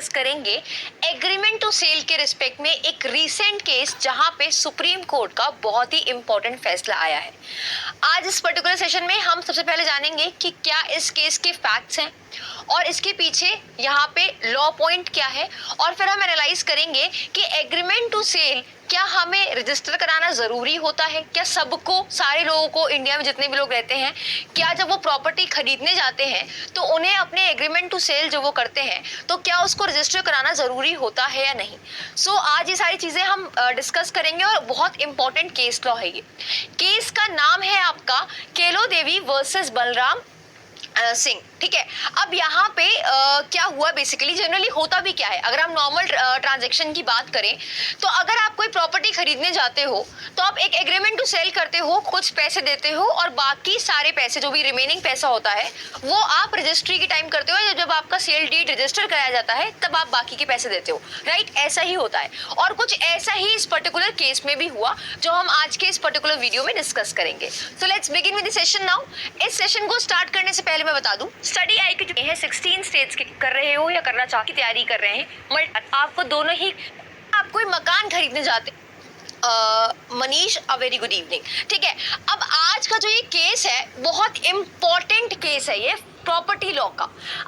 करेंगे agreement to cell के respect में एक रीसेंट केस जहां पे सुप्रीम कोर्ट का बहुत ही इंपॉर्टेंट फैसला आया है। आज इस पर्टिकुलर सेशन में हम सबसे पहले जानेंगे कि क्या इस केस के फैक्ट्स हैं और इसके पीछे यहाँ पे लॉ पॉइंट क्या है, और फिर हम एनालाइज करेंगे कि एग्रीमेंट टू सेल क्या हमें रजिस्टर कराना जरूरी होता है, क्या सबको, सारे लोगों को, इंडिया में जितने भी लोग रहते हैं, क्या जब वो प्रॉपर्टी खरीदने जाते हैं तो उन्हें अपने एग्रीमेंट टू सेल जो वो करते हैं तो क्या उसको रजिस्टर कराना जरूरी होता है या नहीं। सो आज ये सारी चीजें हम डिस्कस करेंगे और बहुत इंपॉर्टेंट केस लॉ है ये। केस का नाम है आपका केलो देवी वर्सेस बलराम सिंह। ठीक है, अब यहाँ पे क्या हुआ, बेसिकली जनरली होता भी क्या है, अगर हम नॉर्मल ट्रांजैक्शन की बात करें तो अगर आप कोई प्रॉपर्टी खरीदने जाते हो तो आप एक एग्रीमेंट टू सेल करते हो, कुछ पैसे देते हो और बाकी सारे पैसे जो भी रिमेनिंग पैसा होता है वो आप रजिस्ट्री के टाइम करते हो, जब आपका सेल डीड रजिस्टर कराया जाता है तब आप बाकी के पैसे देते हो। राइट, ऐसा ही होता है और कुछ ऐसा ही इस पर्टिकुलर केस में भी हुआ जो हम आज के इस पर्टिकुलर वीडियो में डिस्कस करेंगे। So let's begin with the session now. इस सेशन को स्टार्ट करने से पहले मैं बता दूं, स्टडी आई के जो है 16 स्टेट्स के कर रहे हो या करना चाह की तैयारी कर रहे हैं, आपको दोनों ही, आप कोई मकान खरीदने जाते मनीष, अ वेरी गुड इवनिंग। ठीक है, अब आज का जो ये केस है बहुत इंपॉर्टेंट केस है ये प्रॉपर्टी लॉ का।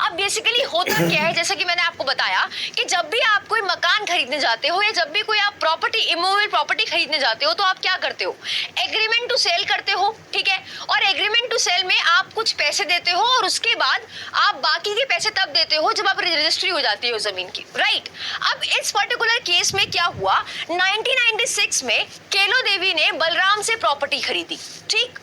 अब बेसिकली होता क्या है, जैसा कि मैंने आपको बताया कि जब भी आप कोई मकान खरीदने जाते हो या जब भी कोई आप प्रॉपर्टी, इमूवेबल प्रॉपर्टी खरीदने जाते हो तो आप क्या करते हो, एग्रीमेंट टू सेल करते हो। ठीक है, और एग्रीमेंट टू सेल में आप कुछ पैसे देते हो और उसके बाद आप बाकी के पैसे तब देते हो जब आप रजिस्ट्री हो जाती है जमीन की। राइट, अब इस पर्टिकुलर केस में क्या हुआ, 1996 में केलो देवी ने बलराम से प्रॉपर्टी खरीदी। ठीक,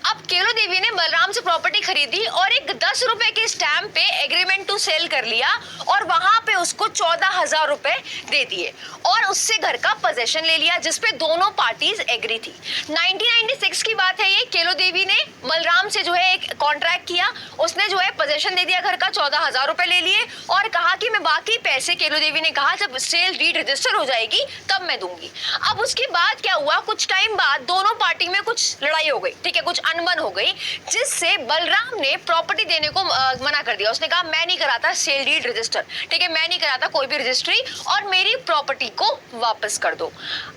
अब केलो देवी ने बलराम से प्रॉपर्टी खरीदी और एक 10 रुपए के स्टैम्प पे एग्रीमेंट टू सेल कर लिया और वहां पे उसको 14,000 रुपए दे दिए और उससे घर का पोजेशन ले लिया, जिसपे दोनों पार्टीज एग्री थी। 1996 की बात है ये। केलो देवी ने बलराम से जो है एक कॉन्ट्रैक्ट किया, उसने जो है पोजेशन दे दिया घर का, 14,000 रुपए ले लिए और कहा कि मैं बाकी पैसे, केलो देवी ने कहा, जब सेल डीड रजिस्टर हो जाएगी तब मैं दूंगी। अब उसके बाद क्या हुआ, कुछ टाइम बाद दोनों पार्टी में कुछ लड़ाई हो गई। ठीक है, कुछ अनबन हो गई जिससे बलराम ने प्रॉपर्टी देने को मना कर दिया। उसने कहा मैं नहीं कराता सेल डीड रजिस्टर, ठीक है, मैं नहीं कराता कोई भी रजिस्ट्री और मेरी प्रॉपर्टी को वापस कर दो।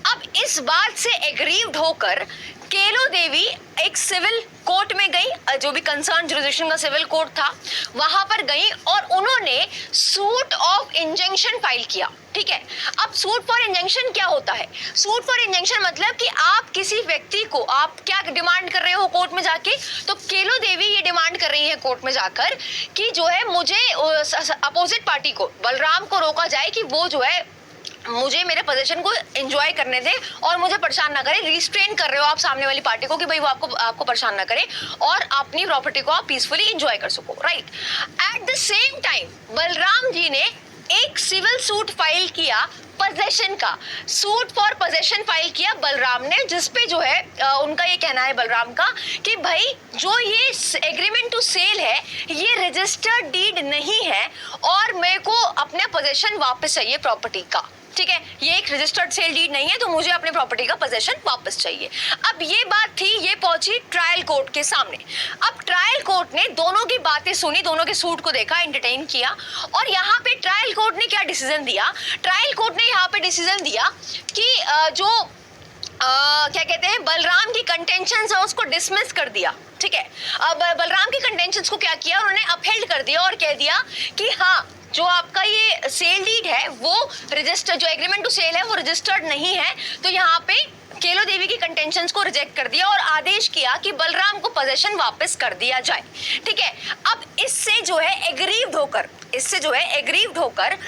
अब इस बात से एग्रीव्ड होकर केलो देवी एक सिविल कोर्ट में गई, जो भी कंसर्न जुरिसडिक्शन का सिविल कोर्ट था वहां पर गई और उन्होंने सूट ऑफ इंजंक्शन फाइल किया। ठीक है, अब सूट फॉर इंजंक्शन क्या होता है, सूट फॉर इंजंक्शन मतलब कि आप किसी व्यक्ति को, आप क्या डिमांड कर रहे हो कोर्ट में जाके, तो केलो देवी ये डिमांड कर रही है कोर्ट में जाकर कि जो है मुझे अपोजिट पार्टी को, बलराम को रोका जाए कि वो जो है मुझे मेरे पोजीशन को एंजॉय करने दे और मुझे परेशान ना करे। रिस्ट्रेन कर रहे हो आप सामने वाली पार्टी को कि भाई वो आपको परेशान ना करे और अपनी प्रॉपर्टी को आप पीसफुली एंजॉय कर सको। Right, at the same time Balram ji ने एक सिविल सूट फाइल किया, पोजेशन का सूट फॉर पोजेशन फाइल किया बलराम ने, जिसपे जो है उनका ये कहना है बलराम का कि भाई जो ये एग्रीमेंट टू सेल है ये रजिस्टर्ड डीड नहीं है और मेरे को अपना पोजेशन वापस चाहिए प्रॉपर्टी का। ठीक है, ये एक रजिस्टर्ड सेल डीड नहीं है तो मुझे अपने प्रॉपर्टी का पोजेशन वापस चाहिए। अब ये बात थी, ये पहुंची ट्रायल कोर्ट के सामने। अब ट्रायल कोर्ट ने दोनों की बातें सुनी, दोनों के सूट को देखा, एंटरटेन किया और यहाँ पे ट्रायल कोर्ट ने क्या डिसीजन दिया, ट्रायल कोर्ट ने यहाँ पे डिसीजन दिया कि क्या कहते हैं, बलराम की कंटेंशंस है उसको डिसमिस कर दिया। ठीक है, अब बलराम की कंटेंशंस को क्या किया, उन्होंने अपहेल्ड कर दिया और कह दिया कि हाँ, जो आपका ये सेल डीड है वो रजिस्टर, जो एग्रीमेंट टू सेल है वो रजिस्टर्ड नहीं है। तो यहाँ पे केलो देवी की कंटेंशंस को रिजेक्ट कर दिया और आदेश किया कि बलराम को पोजेशन वापस कर दिया जाए। ठीक है, अब इससे जो है एग्रीव्ड होकर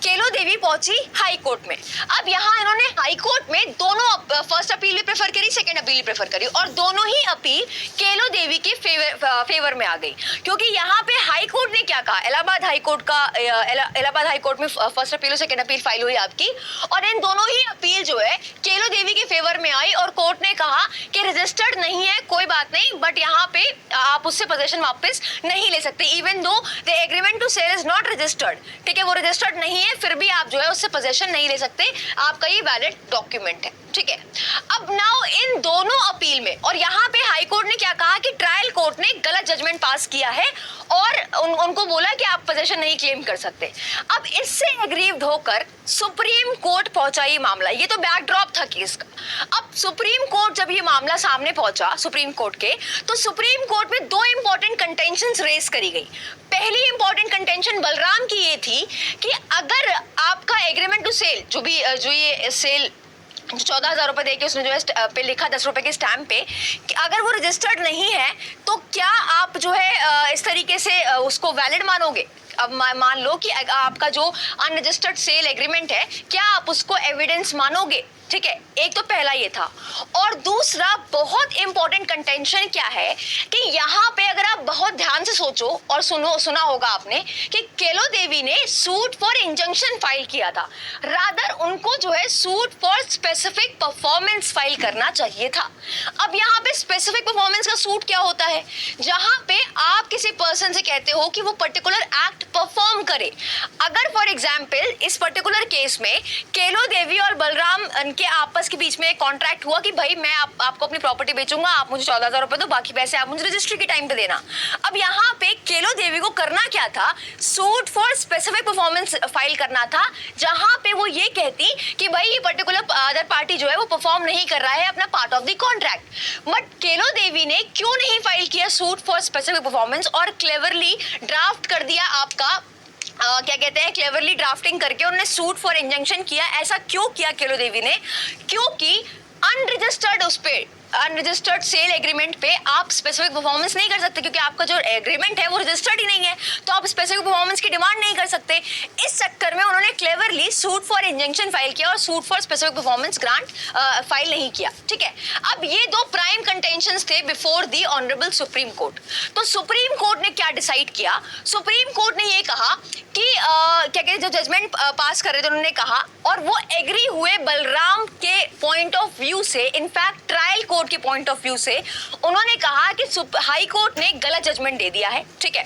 केलो देवी पहुंची हाई कोर्ट में। अब यहाँ इन्होंने हाई कोर्ट में दोनों फर्स्ट अपील भी प्रेफर करी, सेकंड अपील भी प्रेफर करी और दोनों ही अपील केलो देवी के फेवर में आ गई, क्योंकि यहाँ पे हाई कोर्ट ने क्या कहा, इलाहाबाद हाई कोर्ट में फर्स्ट अपील और सेकंड अपील फाइल हुई आपकी और इन दोनों ही अपील जो है केलो देवी के फेवर में आई और कोर्ट ने कहा कि रजिस्टर्ड नहीं है, कोई बात नहीं, बट यहाँ पे आप उससे पोजेशन वापस नहीं ले सकते, even though the agreement to sale is not registered. ठीक है, वो रजिस्टर्ड नहीं है फिर भी आप जो है उससे पोजेशन नहीं ले सकते, आपका ये वैलिड डॉक्यूमेंट है। ठीक है, अब नाउ इन दोनों अपील में, और यहाँ पे हाई कोर्ट ने क्या कहा कि ट्रायल कोर्ट ने गलत जजमेंट पास किया है और उनको बोला कि आप पोजीशन नहीं क्लेम कर सकते। अब इससे एग्रीव्ड होकर सुप्रीम कोर्ट पहुंचा ये मामला, ये तो बैकड्रॉप था केस का। अब सुप्रीम कोर्ट जब ये मामला सामने पहुंचा सुप्रीम कोर्ट के, तो सुप्रीम कोर्ट में दो इंपॉर्टेंट कंटेंशंस रेज करी गई। पहली इंपॉर्टेंट कंटेंशन बलराम की ये थी कि अगर आपका एग्रीमेंट टू सेल जो ये सेल 14,000 रुपए देके उसने जो है पे लिखा 10 रुपए के स्टैम्प पे, कि अगर वो रजिस्टर्ड नहीं है तो क्या आप जो है इस तरीके से उसको वैलिड मानोगे? अब मान लो कि आपका जो अनरजिस्टर्ड सेल एग्रीमेंट है, क्या आप उसको एविडेंस मानोगे? ठीक है, एक तो पहला ये था। और दूसरा बहुत इंपॉर्टेंट कंटेंशन क्या है कि यहाँ पे अगर आप बहुत ध्यान से सोचो और सुना होगा आपने कि केलो देवी ने सूट फॉर इंजंक्शन फाइल किया था, रादर उनको जो है suit for specific performance file करना चाहिए था। अब यहाँ पे स्पेसिफिक परफॉर्मेंस का सूट क्या होता है? जहाँ पे आप किसी पर्सन से कहते हो कि वो पर्टिकुलर एक्ट परफॉर्म करे। अगर फॉर एग्जाम्पल इस पर्टिकुलर केस में केलो देवी और बलराम के आपस के बीच में एक कॉन्ट्रैक्ट हुआ कि भाई मैं आपको अपनी प्रॉपर्टी बेचूंगा, आप मुझे 14,000 रुपए दो, बाकी पैसे आप मुझे रजिस्ट्री के टाइम पे देना। अब यहाँ पे केलो देवी को करना क्या था? Suit for specific performance file करना था, जहां पे वो ये कहती कि भाई ये पर्टिकुलर अदर पार्टी जो है वो परफॉर्म नहीं कर रहा है अपना part of the contract. But Kelo Devi ने क्यों नहीं फाइल किया सूट फॉर स्पेसिफिक परफॉर्मेंस और क्लेवरली ड्राफ्ट कर दिया आपका क्या कहते हैं, क्लेवरली ड्राफ्टिंग करके उन्होंने सूट फॉर इंजंक्शन किया? ऐसा क्यों किया केलो देवी ने? क्योंकि अनरजिस्टर्ड उस पे अनरजिस्टर्ड सेल एग्रीमेंट पे आप स्पेसिफिक परफॉर्मेंस नहीं कर सकते, क्योंकि आपका जो एग्रीमेंट है वो रजिस्टर्ड ही नहीं है, तो आप स्पेसिफिक परफॉर्मेंस की डिमांड नहीं कर सकते। इस चक्कर में उन्होंने cleverly suit for injunction file किया और suit for specific performance grant file नहीं किया। ठीक है, अब ये दो प्राइम कंटेंशंस थे before the honourable supreme court. तो सुप्रीम कोर्ट ने क्या डिसाइड किया? सुप्रीम कोर्ट ने ये कहा कि क्या कहते हैं, जो जजमेंट पास कर रहे थे उन्होंने कहा, और वो एग्री हुए बलराम के पॉइंट ऑफ व्यू से, इनफैक्ट ट्रायल कोर्ट के पॉइंट ऑफ व्यू से उन्होंने कहा कि हाई कोर्ट ने गलत जजमेंट दे दिया है। ठीक है,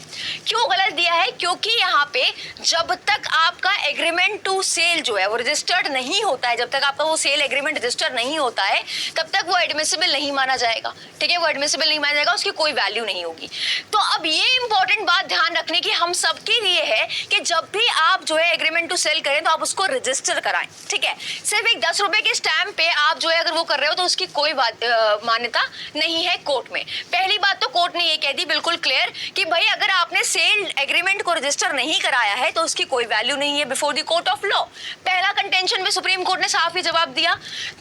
क्यों गलत दिया है? क्योंकि यहाँ पे जब तक आपका एग्रीमेंट टू सेल जो है वो रजिस्टर्ड नहीं होता है, जब तक आपका वो सेल एग्रीमेंट रजिस्टर्ड नहीं होता है, तब तक वो एडमिसिबल नहीं माना जाएगा। ठीक है, वो एडमिसिबल नहीं माना जाएगा, उसकी कोई वैल्यू नहीं होगी। तो अब ये इंपॉर्टेंट बात ध्यान रखने की हम सबके लिए है कि जब भी आप जो है एग्रीमेंट टू सेल करें तो आप उसको रजिस्टर कराएं। ठीक है, सिर्फ एक 10 रुपए के स्टैम्प पे आप जो है अगर वो कर रहे हो तो उसकी कोई मान्यता नहीं है कोर्ट में। पहली बात तो कोर्ट ने ये कह दी बिल्कुल क्लियर कि भाई अगर आपने सेल एग्रीमेंट को रजिस्टर नहीं कराया है तो उसकी कोई वैल्यू नहीं है before the court of law. पहला कंटेंशन में सुप्रीम कोर्ट ने साफ ही जवाब दिया।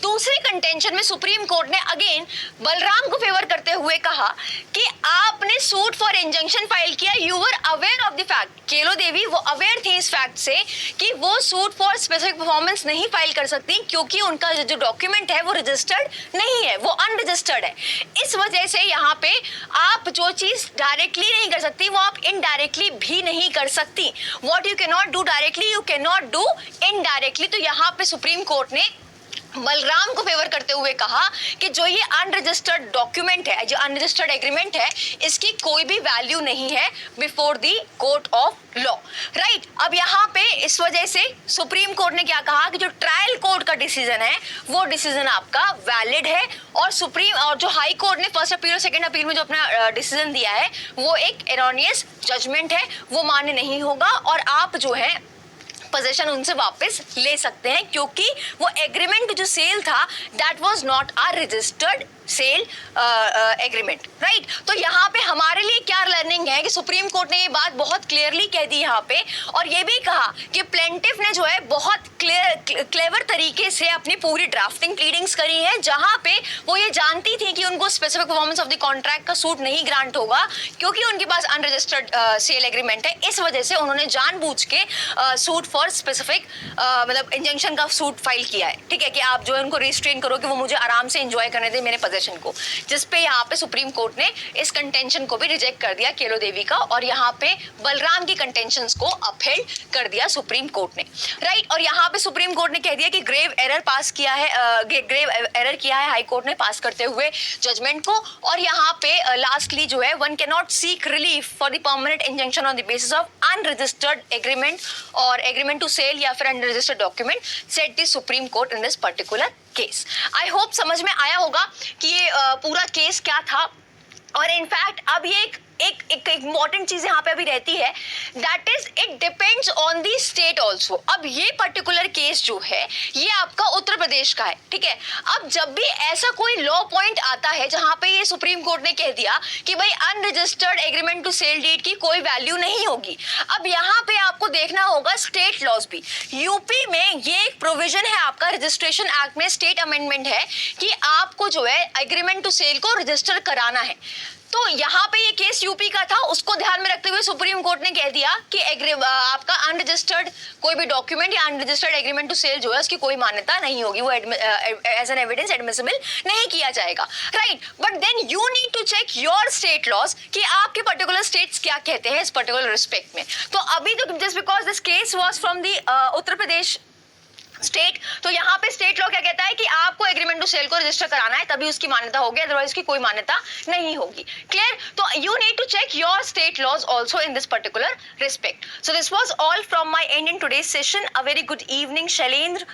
दूसरे कंटेंशन में सुप्रीम कोर्ट ने अगेन बलराम को फेवर करते हुए कहा कि आपने सूट फॉर इंजंक्शन फाइल किया, you were aware of the fact. Kelo Devi वो अवेयर थी इस फैक्ट से कि वो सूट फॉर स्पेसिफिक परफॉर्मेंस नहीं फाइल कर सकती, क्योंकि उनका जो डॉक्यूमेंट है वो रजिस्टर्ड नहीं है, वो अनरजिस्टर्ड है। इस वजह से यहाँ पे आप जो चीज डायरेक्टली नहीं कर सकती वो आप इनडायरेक्टली भी नहीं कर सकती। What you can not do directly you can not do indirectly. तो यहाँ पे सुप्रीम कोर्ट ने बलराम को फेवर करते हुए कहा कि जो ये अनरजिस्टर्ड डॉक्यूमेंट है, जो अनरजिस्टर्ड एग्रीमेंट है, इसकी कोई भी वैल्यू नहीं है before the court of law. Right, अब यहाँ पे इस वजह से सुप्रीम कोर्ट ने क्या कहा कि जो ट्रायल कोर्ट का डिसीजन है वो डिसीजन आपका वैलिड है, और जो हाई कोर्ट ने फर्स्ट अपील और सेकंड अपील में जो अपना डिसीजन दिया है वो एक एरोनियस जजमेंट है, वो मान्य नहीं होगा और आप जो है पोजीशन उनसे वापस ले सकते हैं, क्योंकि वो एग्रीमेंट जो सेल था that was not a registered sale agreement. Right, तो यहाँ पे हमारे लिए क्या लर्निंग है कि सुप्रीम कोर्ट ने ये बात बहुत क्लियरली कह दी यहाँ पे, और ये भी कहा कि प्लेंटिफ ने जो है बहुत क्लेवर तरीके से अपनी पूरी ड्राफ्टिंग प्लीडिंग्स करी है, जहाँ पे वो ये जानती थी कि उनको specific performance of the contract का सूट नहीं ग्रांट होगा, क्योंकि उनके पास अनरजिस्टर्ड सेल एग्रीमेंट है। इस वजह से उन्होंने जानबूझ के सूट फॉर स्पेसिफिक मतलब इंजंक्शन का सूट फाइल किया है। ठीक है, कि आप जो है उनको रिस्ट्रेन करो कि वो मुझे आराम से एंजॉय करने दे मेरे पोजीशन को, जिसपे यहाँ पे सुप्रीम कोर्ट ने इस कंटेंशन को भी रिजेक्ट कर दिया केलो देवी का, और यहाँ पे बलराम की कंटेंशंस को अपहेल्ड कर दिया सुप्रीम कोर्ट ने। राइट, और यहाँ पे सुप्रीम कोर्ट ने कह दिया कि ग्रेव एरर पास किया है, ग्रेव एरर किया है हाई कोर्ट ने पास करते हुए जजमेंट को। और यहाँ पे लास्टली जो है one can not seek relief for the permanent injunction on the basis of unregistered agreement और एग्रीमेंट टू सेल या फिर unregistered document, said the supreme court in this particular case. I hope समझ में आया होगा कि ये पूरा केस क्या था, और इनफैक्ट अब ये एक एक एक इम्पॉर्टेंट चीज यहाँ पे अभी रहती है, that is it depends on the state also. अब ये पर्टिकुलर केस जो है ये आपका उत्तर प्रदेश का है, ठीक है। अब जब भी ऐसा कोई लॉ पॉइंट आता है जहां पे ये सुप्रीम कोर्ट ने कह दिया कि भाई unregistered agreement to sale deed की कोई वैल्यू नहीं होगी, अब यहाँ पे आपको देखना होगा स्टेट लॉज भी। यूपी में ये एक प्रोविजन है आपका रजिस्ट्रेशन एक्ट में, स्टेट अमेंडमेंट है कि आपको जो है एग्रीमेंट टू सेल को रजिस्टर कराना है। तो यहाँ पे ये केस यूपी का था, उसको ध्यान में रखते हुए सुप्रीम कोर्ट ने कह दिया कि आपका अनरजिस्टर्ड कोई भी डॉक्यूमेंट या अनरजिस्टर्ड एग्रीमेंट टू सेल जो है उसकी कोई मान्यता नहीं होगी, वो एज एन एविडेंस एडमिसिबल नहीं किया जाएगा, right. But then you need to check your state laws कि आपके पर्टिकुलर स्टेट्स क्या कहते हैं इस पर्टिकुलर रिस्पेक्ट में। तो अभी तो just because this case was from the Uttar Pradesh state, तो यहाँ पे स्टेट लॉ क्या कहता है कि आपको एग्रीमेंट टू सेल को रजिस्टर कराना है तभी उसकी मान्यता होगी, अदरवाइज उसकी कोई मान्यता नहीं होगी। क्लियर? तो you need to check your state laws also in this particular respect. So this was all from my end in today's session. A very good evening Shailendra.